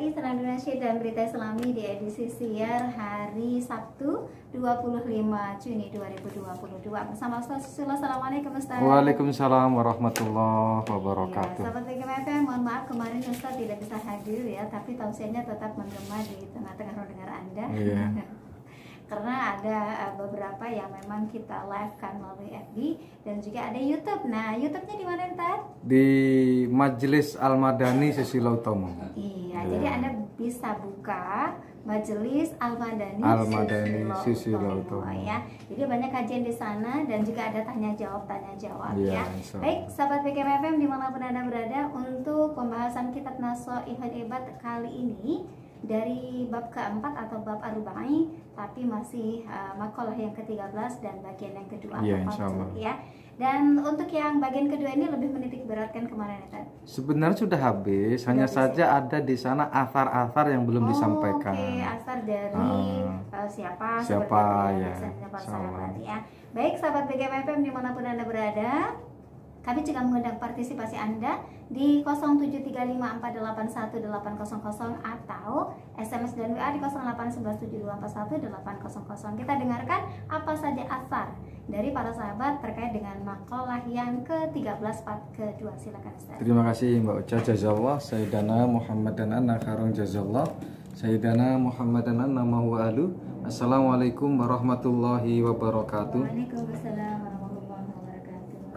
RRI Seram Indonesia dan Berita Islami di edisi siar hari Sabtu 25 Juni 2022 bersama Ustaz Susilo. Assalamualaikum Ustaz. Waalaikumsalam warahmatullahi wabarakatuh. Ya, sahabat BGM, mohon maaf kemarin Ustaz tidak bisa hadir ya, tapi tausiahnya tetap menggema di tengah-tengah pendengar Anda. Iya. Karena ada beberapa yang memang kita live kan melalui FB dan juga ada YouTube. Nah, YouTube-nya di mana Ustaz? Di Majelis Al-Madani Susilo Utomo. Iya, jadi Anda bisa buka Majelis Al-Madani Susilo Utomo ya. Jadi banyak kajian di sana dan juga ada tanya jawab ya. Baik, sahabat BGM dimanapun Anda berada, untuk pembahasan kitab Naso Ibad kali ini dari bab keempat atau bab Ar-Rubai, tapi masih makalah yang ke-13 dan bagian yang kedua ya. Dan untuk yang bagian kedua ini lebih menitik beratkan kemana nih, Tad? Sebenarnya sudah habis, hanya saja ada di sana asar-asar yang belum disampaikan. Oke, asar dari siapa ya. Sahabat ya. Baik, sahabat BGM dimanapun Anda berada, kami juga mengundang partisipasi Anda di 0735481800 atau SMS dan WA di 081172411800. Kita dengarkan apa saja asar dari para sahabat terkait dengan makalah yang ke-13 part kedua. Silakan Ustaz. Terima kasih Mbak Uca, jazallah. Sayyidana Muhammadan anna kharong jazallah. Sayyidana Muhammadan anna ma'walu. Assalamualaikum warahmatullahi wabarakatuh. Waalaikumsalam.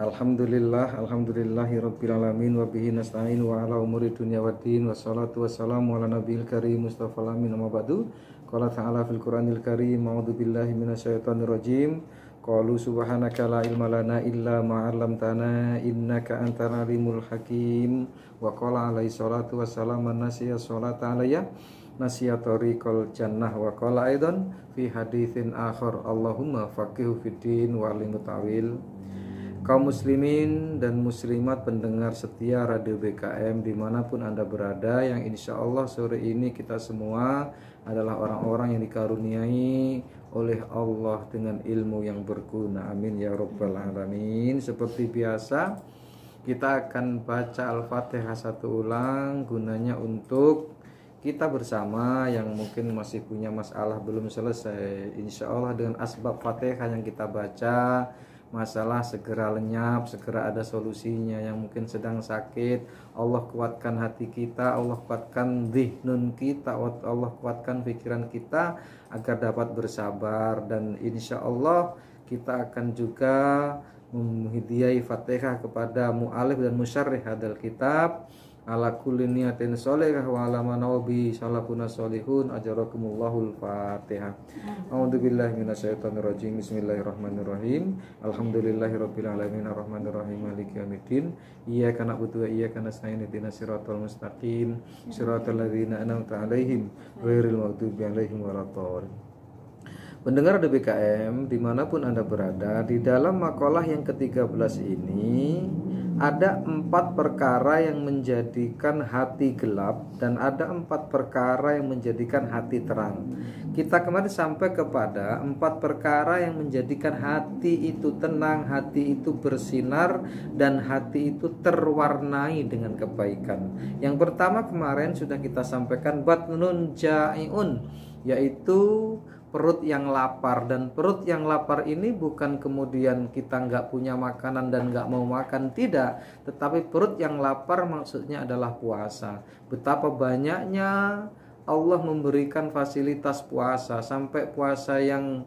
Alhamdulillahirabbil alamin wa bihi nasta'in wa ala umuri dunya waddin wassalatu wassalamu ala nabiyil karim Mustafa alamin amma ba'du. Qala ta'ala fil Qur'anil karim a'udzu billahi minasyaitonir rajim. Qalu subhanaka la ilma lana illa ma 'allamtana innaka antal alimul hakim. Wa qala alaihi salatu wassalamu nasiya sholata alayya nasiya tariqal jannah. Wa qala aidan fi haditsin akhar Allahumma faqihu fid din wa 'allimhu ta'wil. Kaum muslimin dan muslimat pendengar setia Radio BKM dimanapun Anda berada, yang insya Allah sore ini kita semua adalah orang-orang yang dikaruniai oleh Allah dengan ilmu yang berguna. Amin ya rabbal alamin. Seperti biasa kita akan baca Al-Fatihah satu ulang, gunanya untuk kita bersama yang mungkin masih punya masalah belum selesai, insya Allah dengan asbab Fatihah yang kita baca, masalah segera lenyap, segera ada solusinya. Yang mungkin sedang sakit, Allah kuatkan hati kita, Allah kuatkan dhihnun kita, Allah kuatkan pikiran kita agar dapat bersabar. Dan insya Allah kita akan juga menghidiyai Fatihah kepada mu'alif dan musyarrih hadal kitab ala kulli niyatin sholihah wa ala manawabi salafuna sholihun ajarakumullahu al-Fatihah. A'udzubillahi minasyaitonir rajim. Bismillahirrahmanirrahim. Alhamdulillahirabbil alamin arrahmanirrahim maliki yaumiddin. Iyyaka na'budu wa iyyaka nasta'in ihdinas siratal mustaqim siratal ladzina an'amta 'alaihim ghairil maghdubi 'alaihim waladdallin. Pendengar DBKM dimanapun Anda berada, di dalam makalah yang ke-13 ini ada 4 perkara yang menjadikan hati gelap dan ada 4 perkara yang menjadikan hati terang. Kita kemarin sampai kepada 4 perkara yang menjadikan hati itu tenang, hati itu bersinar, dan hati itu terwarnai dengan kebaikan. Yang pertama kemarin sudah kita sampaikan, batnun ja'iun, yaitu perut yang lapar. Dan perut yang lapar ini bukan kemudian kita nggak punya makanan dan nggak mau makan, tidak, tetapi perut yang lapar maksudnya adalah puasa. Betapa banyaknya Allah memberikan fasilitas puasa, sampai puasa yang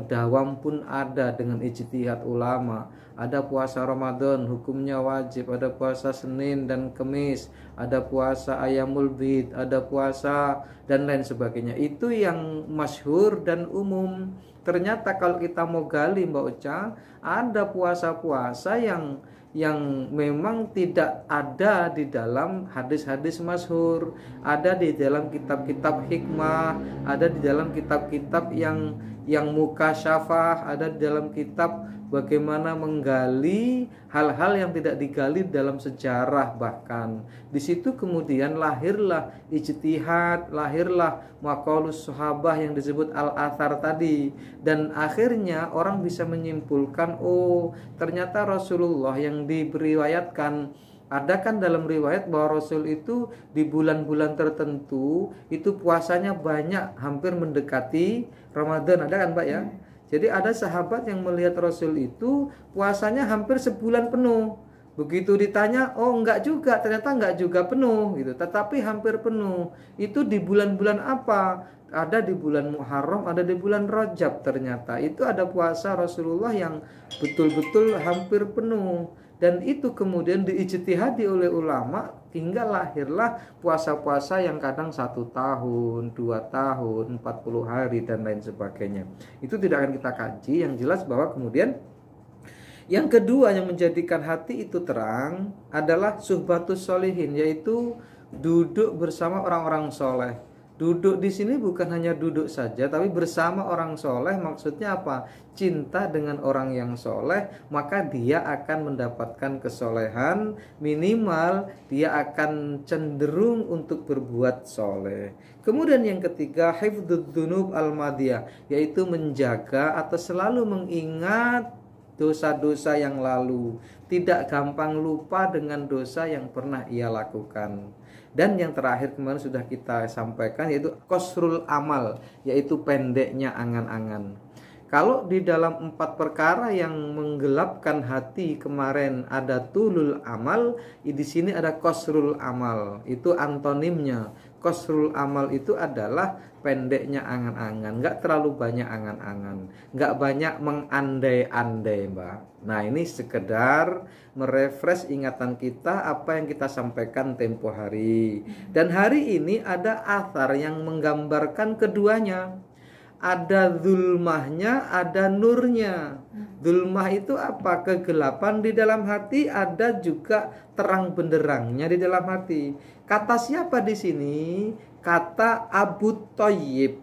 dawam pun ada dengan ijtihad ulama. Ada puasa Ramadan hukumnya wajib, ada puasa Senin dan Kemis, ada puasa Ayamul Bid, ada puasa dan lain sebagainya. Itu yang masyhur dan umum. Ternyata kalau kita mau gali Mbak Uca, ada puasa-puasa yang memang tidak ada di dalam hadis-hadis masyhur, ada di dalam kitab-kitab hikmah, ada di dalam kitab-kitab yang mukasyafah, ada di dalam kitab bagaimana menggali hal-hal yang tidak digali dalam sejarah. Bahkan di situ kemudian lahirlah ijtihad, lahirlah maqalus sahabah yang disebut al-athar tadi, dan akhirnya orang bisa menyimpulkan, oh ternyata Rasulullah yang diriwayatkan Ada kan dalam riwayat bahwa Rasul itu di bulan-bulan tertentu itu puasanya banyak, hampir mendekati Ramadan. Ada kan Pak ya? Jadi ada sahabat yang melihat Rasul itu puasanya hampir sebulan penuh. Begitu ditanya, oh enggak juga, ternyata enggak juga penuh gitu, tetapi hampir penuh. Itu di bulan-bulan apa? Ada di bulan Muharram, ada di bulan Rajab ternyata. Itu ada puasa Rasulullah yang betul-betul hampir penuh. Dan itu kemudian diijtihadi oleh ulama hingga lahirlah puasa-puasa yang kadang 1 tahun, 2 tahun, 40 hari dan lain sebagainya. Itu tidak akan kita kaji, yang jelas bahwa kemudian yang kedua yang menjadikan hati itu terang adalah suhbatus sholihin, yaitu duduk bersama orang-orang soleh. Duduk di sini bukan hanya duduk saja, tapi bersama orang soleh. Maksudnya apa? Cinta dengan orang yang soleh, maka dia akan mendapatkan kesolehan. Minimal dia akan cenderung untuk berbuat soleh. Kemudian yang ketiga, hifdzud dzunub al-madiyah, yaitu menjaga atau selalu mengingat dosa-dosa yang lalu, tidak gampang lupa dengan dosa yang pernah ia lakukan. Dan yang terakhir kemarin sudah kita sampaikan, yaitu qasrul amal, yaitu pendeknya angan-angan. Kalau di dalam 4 perkara yang menggelapkan hati kemarin ada tulul amal, di sini ada qasrul amal. Itu antonimnya. Qasrul amal itu adalah pendeknya angan-angan, nggak terlalu banyak angan-angan, nggak banyak mengandai-andai, Mbak. Nah, ini sekedar merefresh ingatan kita apa yang kita sampaikan tempo hari. Dan hari ini ada athar yang menggambarkan keduanya. Ada zulmahnya, ada nurnya. Zulmah itu apa? Kegelapan di dalam hati, ada juga terang benderangnya di dalam hati. Kata siapa di sini? Kata Abu Thayyib.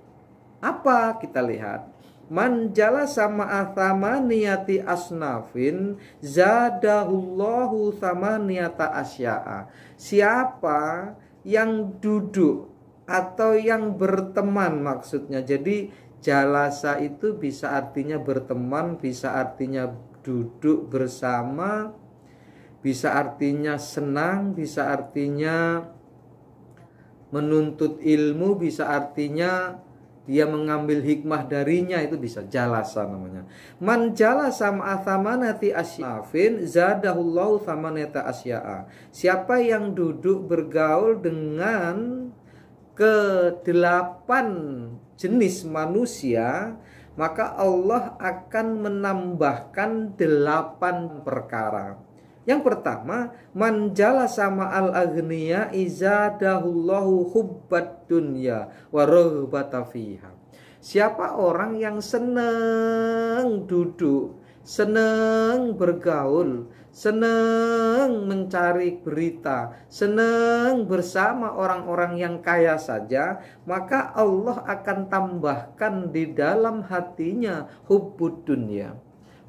Apa? Kita lihat. Man jalasa ma'a thamaniyati asnafin zadahullahu thamaniyata asya'a. Siapa yang duduk atau yang berteman maksudnya. Jadi jalasa itu bisa artinya berteman, bisa artinya duduk bersama, bisa artinya senang, bisa artinya menuntut ilmu, bisa artinya dia mengambil hikmah darinya, itu bisa jalasa namanya. Man jalasa ma'a thamanati asyafin zadahullahu thamanata asya'a. Siapa yang duduk bergaul dengan ke-8 jenis manusia, maka Allah akan menambahkan 8 perkara. Yang pertama, man jalasa ma'al aghniya izadahullahu hubbat dunya wa raghbata fiha. Siapa orang yang senang duduk, senang bergaul, senang mencari berita, senang bersama orang-orang yang kaya saja, maka Allah akan tambahkan di dalam hatinya hubbud dunya.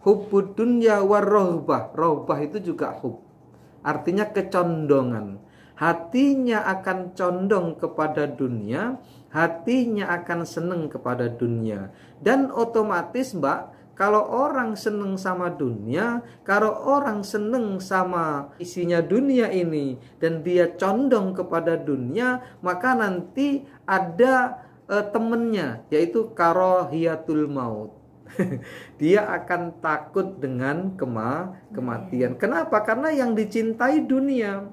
Hubbud dunya war rohbah. Rohbah itu juga hub, artinya kecondongan. Hatinya akan condong kepada dunia, hatinya akan senang kepada dunia. Dan otomatis, Mbak, kalau orang senang sama dunia, kalau orang senang sama isinya dunia ini, dan dia condong kepada dunia, maka nanti ada temennya, yaitu karohiyatul maut. Dia akan takut dengan kematian. Kenapa? Karena yang dicintai dunia.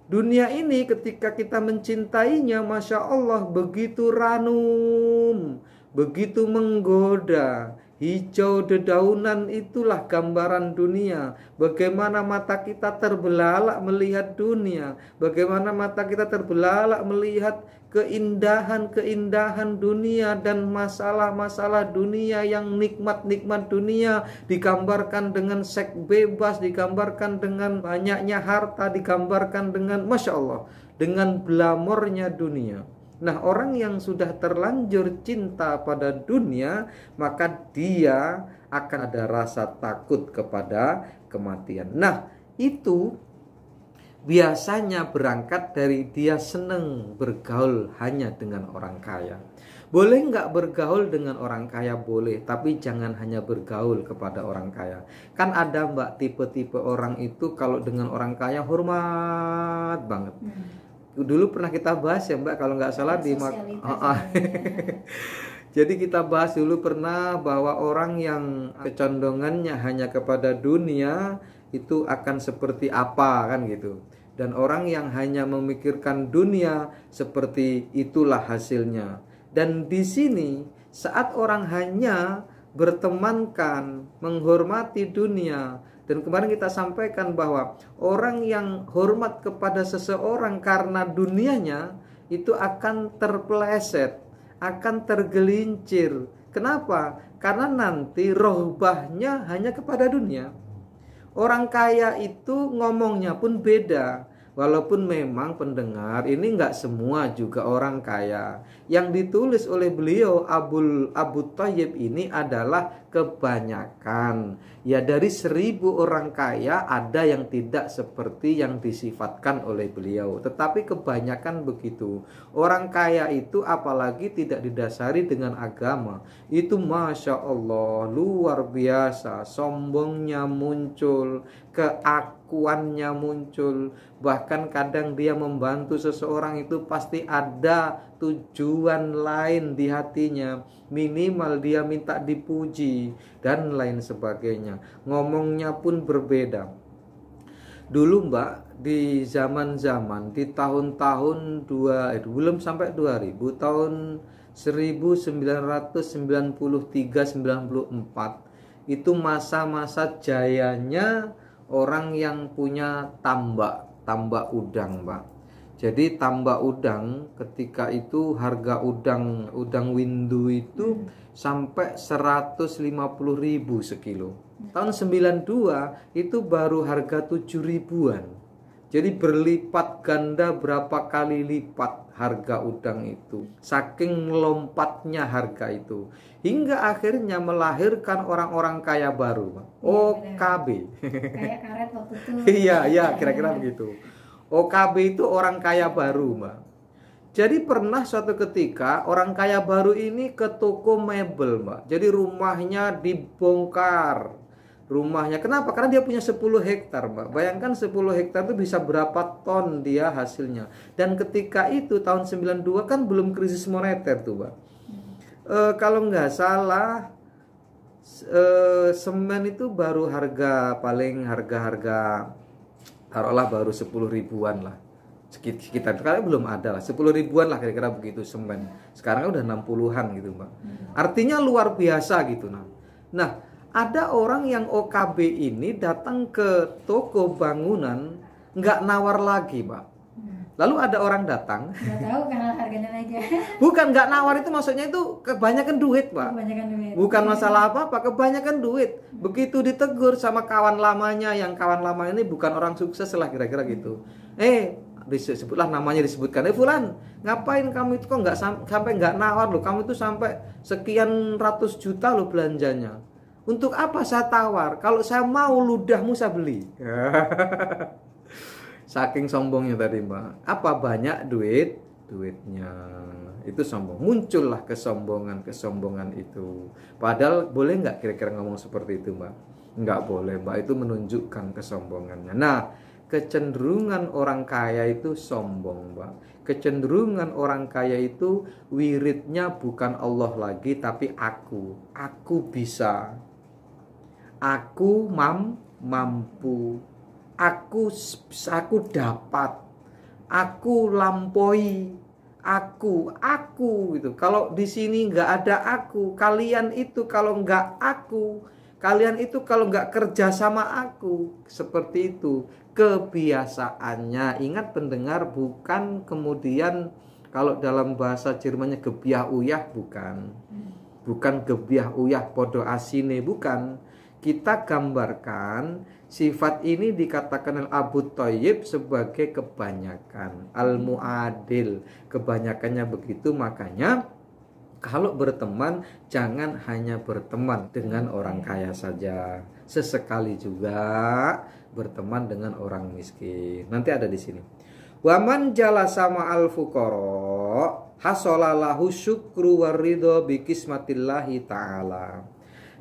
Dunia ini ketika kita mencintainya, Masya Allah, begitu ranum, begitu menggoda. Hijau dedaunan itulah gambaran dunia. Bagaimana mata kita terbelalak melihat dunia, bagaimana mata kita terbelalak melihat keindahan-keindahan dunia dan masalah-masalah dunia, yang nikmat-nikmat dunia digambarkan dengan seks bebas, digambarkan dengan banyaknya harta, digambarkan dengan Masya Allah, dengan glamornya dunia. Nah, orang yang sudah terlanjur cinta pada dunia, maka dia akan ada rasa takut kepada kematian. Nah, itu biasanya berangkat dari dia seneng bergaul hanya dengan orang kaya. Boleh nggak bergaul dengan orang kaya? Boleh, tapi jangan hanya bergaul kepada orang kaya. Kan ada Mbak tipe-tipe orang itu kalau dengan orang kaya hormat banget. Dulu pernah kita bahas ya Mbak, kalau nggak salah di Jadi kita bahas dulu pernah bahwa orang yang kecondongannya hanya kepada dunia itu akan seperti apa kan gitu. Dan orang yang hanya memikirkan dunia seperti itulah hasilnya. Dan di sini saat orang hanya bertemankan, menghormati dunia, dan kemarin kita sampaikan bahwa orang yang hormat kepada seseorang karena dunianya itu akan terpeleset, akan tergelincir. Kenapa? Karena nanti rohbahnya hanya kepada dunia. Orang kaya itu ngomongnya pun beda. Walaupun memang pendengar ini nggak semua juga orang kaya. Yang ditulis oleh beliau Abu Thayyib ini adalah kebanyakan. Ya dari 1000 orang kaya ada yang tidak seperti yang disifatkan oleh beliau. Tetapi kebanyakan begitu. Orang kaya itu apalagi tidak didasari dengan agama. Itu Masya Allah luar biasa. Sombongnya muncul, keakuannya muncul. Bahkan kadang dia membantu seseorang itu pasti ada tujuan lain di hatinya. Minimal dia minta dipuji dan lain sebagainya. Ngomongnya pun berbeda. Dulu Mbak, di zaman-zaman di tahun-tahun belum sampai 2000, tahun 1993-94 itu masa-masa jayanya orang yang punya tambak udang Mbak. Jadi tambak udang ketika itu harga udang windu itu sampai 150.000 sekilo. Tahun 92 itu baru harga 7.000-an. Jadi berlipat ganda, berapa kali lipat harga udang itu. Saking melompatnya harga itu. Hingga akhirnya melahirkan orang-orang kaya baru, OKB. Kayak karet waktu itu. Iya, kira-kira begitu. OKB itu orang kaya baru, Mbak. Jadi pernah suatu ketika orang kaya baru ini ke toko mebel, Mbak. Jadi rumahnya dibongkar. Rumahnya, kenapa? Karena dia punya 10 hektar, Mbak. Bayangkan 10 hektar itu bisa berapa ton dia hasilnya. Dan ketika itu tahun 92 kan belum krisis moneter tuh, Mbak. Kalau nggak salah semen itu baru harga taruhlah baru 10 ribuan lah. Sekitar kali belum ada lah, 10 ribuan lah kira-kira begitu semen. Sekarang udah 60-an gitu, Mbak. Artinya luar biasa gitu. Nah, ada orang yang OKB ini datang ke toko bangunan nggak nawar lagi, Mbak. Lalu ada orang datang. Nggak tahu karena harganya aja. Bukan nggak nawar, itu maksudnya itu kebanyakan duit, Pak. Kebanyakan duit. Bukan masalah apa-apa, kebanyakan duit. Begitu ditegur sama kawan lamanya, yang kawan lama ini bukan orang sukses lah kira-kira gitu. Disebutlah namanya, disebutkan. Fulan, ngapain kamu itu kok nggak sampai nggak nawar loh? Kamu itu sampai sekian ratus juta loh belanjanya. Untuk apa saya tawar? Kalau saya mau ludahmu saya beli. Saking sombongnya tadi, Mbak. Apa banyak duitnya. Itu sombong. Muncullah kesombongan itu. Padahal boleh nggak kira-kira ngomong seperti itu, Mbak? Nggak boleh, Mbak. Itu menunjukkan kesombongannya. Nah, kecenderungan orang kaya itu sombong, Mbak. Kecenderungan orang kaya itu wiridnya bukan Allah lagi, tapi aku. Aku bisa. Aku mampu. Aku dapat. Aku lampaui. Aku gitu. Kalau di sini nggak ada aku, kalian itu kalau nggak aku, kalian itu kalau nggak kerja sama aku, seperti itu kebiasaannya. Ingat pendengar, bukan kemudian kalau dalam bahasa Jermannya gebiah uyah, bukan gebiah uyah podo asine, bukan. Kita gambarkan sifat ini dikatakan oleh Abu Thayyib sebagai kebanyakan, al-mu'adil, kebanyakannya begitu. Makanya kalau berteman jangan hanya berteman dengan orang kaya saja. sesekali juga berteman dengan orang miskin. Nanti ada di sini. Waman jalasa ma'al fuqara hasolalahu syukru waridho bikismatillahi ta'ala.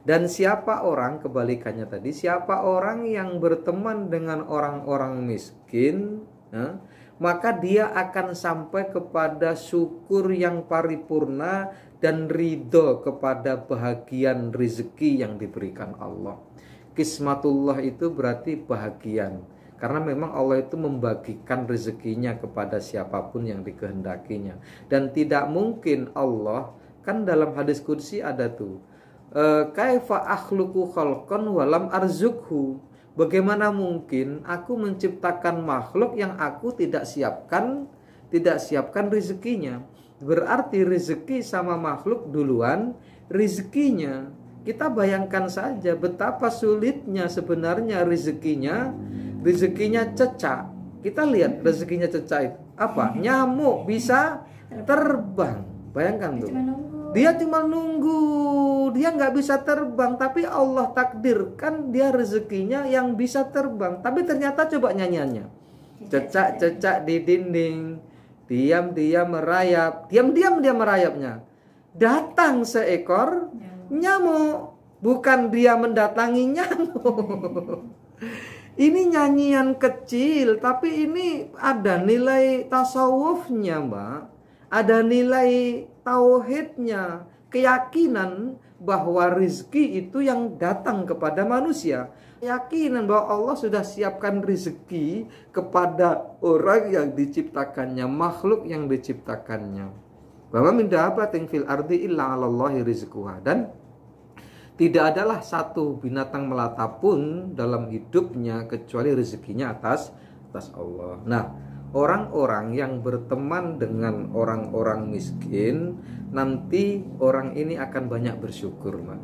Dan siapa orang, kebalikannya tadi, siapa orang yang berteman dengan orang-orang miskin, maka dia akan sampai kepada syukur yang paripurna dan ridho kepada bahagian rezeki yang diberikan Allah. Kismatullah itu berarti bahagian. Karena memang Allah itu membagikan rezekinya kepada siapapun yang dikehendakinya. Dan tidak mungkin Allah, kan dalam hadis qudsi ada tuh, kaifa akhluqu khalqan walam arzukhu. Bagaimana mungkin aku menciptakan makhluk yang aku tidak siapkan rezekinya. Berarti rezeki sama makhluk duluan rezekinya. Kita bayangkan saja betapa sulitnya sebenarnya rezekinya cecak. Kita lihat rezekinya cecak itu apa? Nyamuk bisa terbang. Bayangkan tuh. Dia cuma nunggu. Dia nggak bisa terbang, tapi Allah takdirkan dia rezekinya yang bisa terbang. Tapi ternyata coba nyanyiannya. Cecak-cecak di dinding. Diam-diam merayap. Diam-diam dia merayapnya. Datang seekor nyamuk. Bukan dia mendatangi nyamuk. Ini nyanyian kecil, tapi ini ada nilai tasawufnya, Mbak. Ada nilai tauhidnya, keyakinan bahwa rezeki itu yang datang kepada manusia. Keyakinan bahwa Allah sudah siapkan rezeki kepada orang yang diciptakannya, makhluk yang diciptakannya. Bahwa min dabbatin fil ardi illa 'alallahi rizquha. Dan tidak adalah satu binatang melata pun dalam hidupnya kecuali rezekinya atas Allah. Nah, orang-orang yang berteman dengan orang-orang miskin, nanti orang ini akan banyak bersyukur, Mas.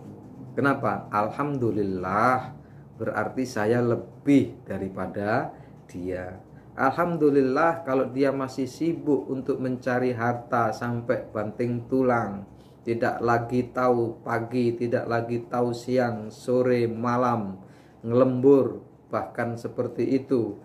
Kenapa? Alhamdulillah, berarti saya lebih daripada dia. Alhamdulillah, kalau dia masih sibuk untuk mencari harta sampai banting tulang, tidak lagi tahu pagi, tidak lagi tahu siang, sore, malam, ngelembur, bahkan seperti itu.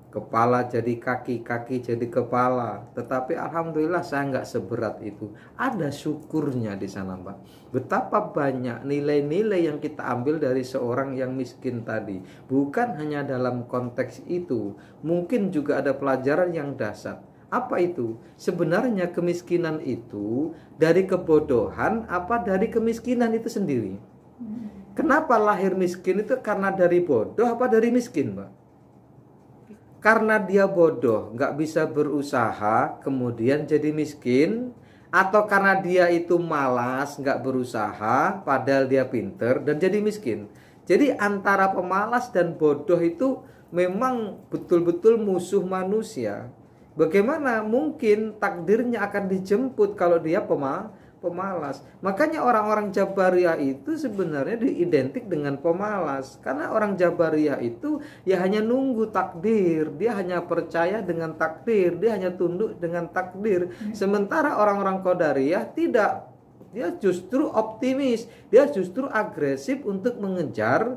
Kepala jadi kaki, kaki jadi kepala. Tetapi alhamdulillah saya nggak seberat itu. Ada syukurnya di sana, Mbak. Betapa banyak nilai-nilai yang kita ambil dari seorang yang miskin tadi. Bukan hanya dalam konteks itu. Mungkin juga ada pelajaran yang dasar. Apa itu? Sebenarnya kemiskinan itu dari kebodohan apa dari kemiskinan itu sendiri? Kenapa lahir miskin itu karena dari bodoh apa dari miskin, Mbak? Karena dia bodoh, nggak bisa berusaha, kemudian jadi miskin, atau karena dia itu malas, nggak berusaha, padahal dia pinter dan jadi miskin. Jadi antara pemalas dan bodoh itu memang betul-betul musuh manusia. Bagaimana mungkin takdirnya akan dijemput kalau dia pemalas? Makanya orang-orang Jabariyah itu sebenarnya diidentik dengan pemalas. Karena orang Jabariyah itu ya hanya nunggu takdir. Dia hanya percaya dengan takdir. Dia hanya tunduk dengan takdir. Sementara orang-orang Qadariyah tidak. Dia justru optimis. Dia justru agresif untuk mengejar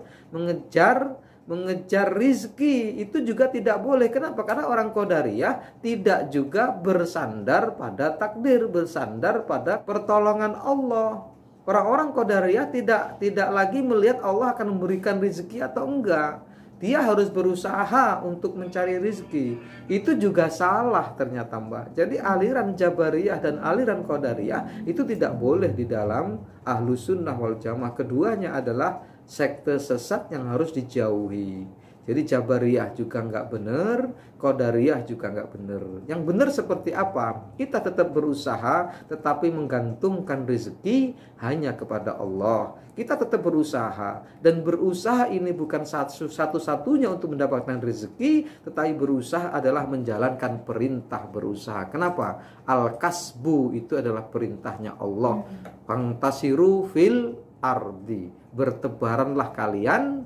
rizki. Itu juga tidak boleh. Kenapa? Karena orang Qadariyah tidak juga bersandar pada takdir, bersandar pada pertolongan Allah. Orang-orang Qadariyah tidak lagi melihat Allah akan memberikan rizki atau enggak. Dia harus berusaha untuk mencari rizki. Itu juga salah ternyata, Mbak. Jadi aliran Jabariyah dan aliran Qadariyah itu tidak boleh di dalam Ahlus Sunnah wal Jamaah. Keduanya adalah sekte sesat yang harus dijauhi. Jadi Jabariyah juga nggak benar, Qadariyah juga nggak benar. Yang benar seperti apa? Kita tetap berusaha, tetapi menggantungkan rezeki hanya kepada Allah. Kita tetap berusaha, dan berusaha ini bukan satu-satunya untuk mendapatkan rezeki, tetapi berusaha adalah menjalankan perintah berusaha. Kenapa? Al-kasbu itu adalah perintahnya Allah. Fantasiru fil ardi, bertebaranlah kalian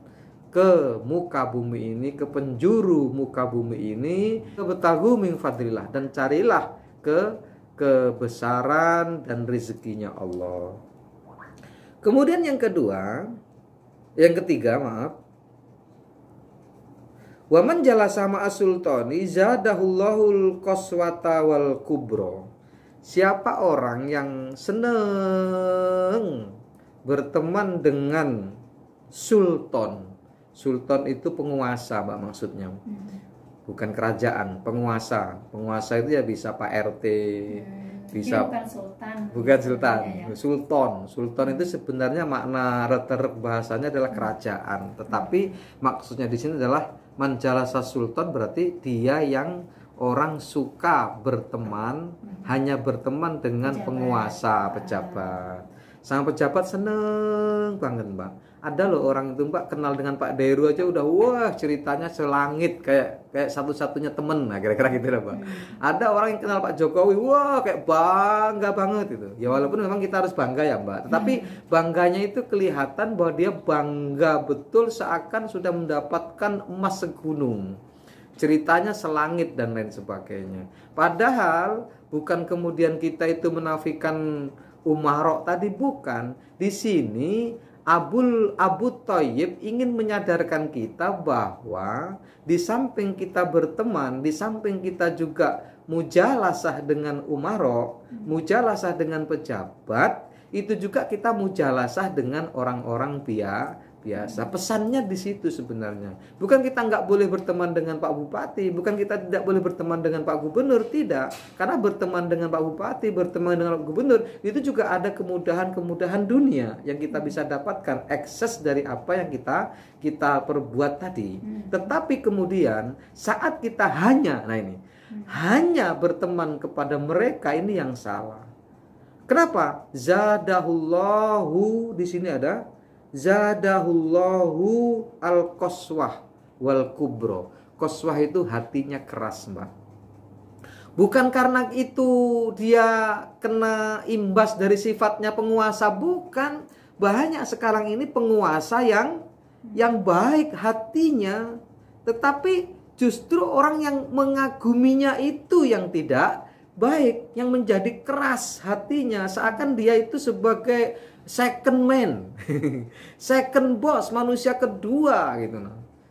ke muka bumi ini, ke penjuru muka bumi ini, wabtaghu min fadlillah, dan carilah kebesaran dan rezekinya Allah. Kemudian yang kedua, Yang ketiga, maaf. Wa man jalasa ma'a sultani zadahullahul qaswata wal kubro. Siapa orang yang senang berteman dengan sultan. Sultan itu penguasa, Mbak, maksudnya. Bukan kerajaan, penguasa. Penguasa itu ya bisa Pak RT, bisa bukan sultan. Bukan sultan. Sultan. Sultan itu sebenarnya makna reterek bahasanya adalah kerajaan. Tetapi maksudnya di sini adalah manjalasa sultan, berarti dia yang orang suka berteman, hanya berteman dengan penguasa, pejabat. Sang pejabat seneng banget, Mbak. Ada loh orang itu, Mbak, kenal dengan Pak Deru aja udah wah ceritanya selangit, kayak satu-satunya temen. Nah, kira-kira gitu lah, Mbak. Ada orang yang kenal Pak Jokowi, wah kayak bangga banget itu. Ya walaupun memang kita harus bangga ya, Mbak. Tetapi bangganya itu kelihatan bahwa dia bangga betul seakan sudah mendapatkan emas segunung. Ceritanya selangit dan lain sebagainya. Padahal bukan kemudian kita itu menafikan umarok tadi, bukan. Di sini Abu Thayyib ingin menyadarkan kita bahwa di samping kita berteman, di samping kita juga mujalasah dengan umarok, mujalasah dengan pejabat, itu juga kita mujalasah dengan orang-orang biasa. Pesannya di situ sebenarnya. Bukan kita nggak boleh berteman dengan Pak Bupati, bukan kita tidak boleh berteman dengan Pak Gubernur, tidak. Karena berteman dengan Pak Bupati, berteman dengan Pak Gubernur, itu juga ada kemudahan-kemudahan dunia yang kita bisa dapatkan, akses dari apa yang kita perbuat tadi. Tetapi kemudian saat kita hanya berteman kepada mereka, ini yang salah. Kenapa? Zadahullahu, di sini ada zadahullahu al-qaswah wal kubro. Qaswah itu hatinya keras, Mbak. Bukan karena itu dia kena imbas dari sifatnya penguasa, bukan. Banyak sekarang ini penguasa yang baik hatinya, tetapi justru orang yang mengaguminya itu yang tidak baik, yang menjadi keras hatinya, seakan dia itu sebagai second man, second boss, manusia kedua gitu.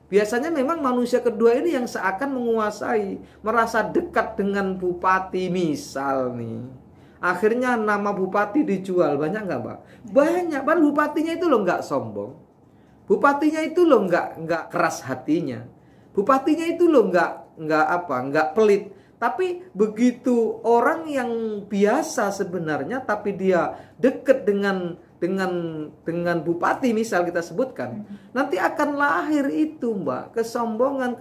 Biasanya memang manusia kedua ini yang seakan menguasai, merasa dekat dengan bupati misal nih. Akhirnya nama bupati dijual, banyak nggak, Mbak? Banyak. Padahal bupatinya itu loh nggak sombong, bupatinya itu loh nggak keras hatinya, bupatinya itu loh nggak pelit. Tapi begitu orang yang biasa sebenarnya, tapi dia dekat dengan bupati misal kita sebutkan, nanti akan lahir itu, Mbak, kesombongan.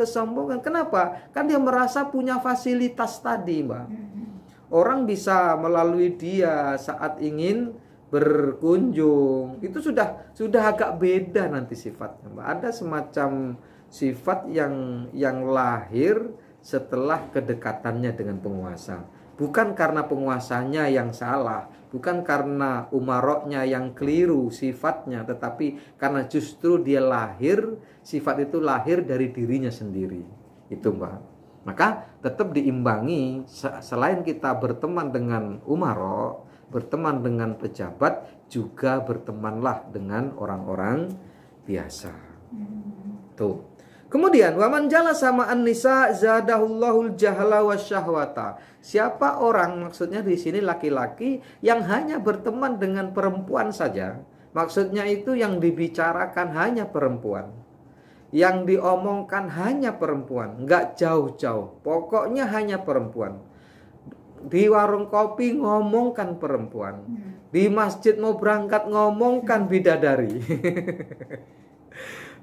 Kenapa? Kan dia merasa punya fasilitas tadi, Mbak. Orang bisa melalui dia saat ingin berkunjung. Itu sudah agak beda nanti sifatnya, Mbak. Ada semacam sifat yang lahir setelah kedekatannya dengan penguasa. Bukan karena penguasanya yang salah, bukan karena umaroknya yang keliru sifatnya, tetapi karena justru dia sifat itu lahir dari dirinya sendiri. Itu, Mbak. Maka tetap diimbangi, selain kita berteman dengan umarok, berteman dengan pejabat, juga bertemanlah dengan orang-orang biasa. Tuh. Kemudian waman jala sama an-nisa zadahullahul jahla wasyahwata. Siapa orang, maksudnya di sini laki-laki yang hanya berteman dengan perempuan saja. Maksudnya itu yang dibicarakan hanya perempuan, yang diomongkan hanya perempuan, nggak jauh-jauh. Pokoknya hanya perempuan. Di warung kopi ngomongkan perempuan, di masjid mau berangkat ngomongkan bidadari.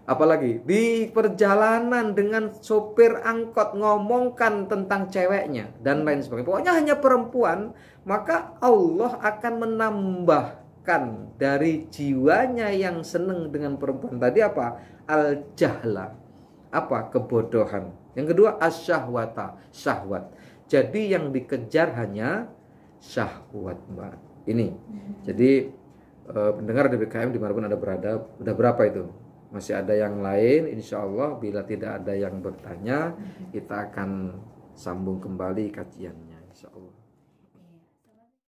Apalagi di perjalanan dengan sopir angkot ngomongkan tentang ceweknya dan lain sebagainya. Pokoknya hanya perempuan, maka Allah akan menambahkan dari jiwanya yang senang dengan perempuan tadi apa? Al-jahla. Apa? Kebodohan. Yang kedua asyahwata, syahwat. Jadi yang dikejar hanya syahwat, Mbak. Ini. Jadi pendengar DBKM dimanapun Anda berada, udah berapa itu? Masih ada yang lain, insya Allah bila tidak ada yang bertanya, kita akan sambung kembali kajiannya, insya Allah.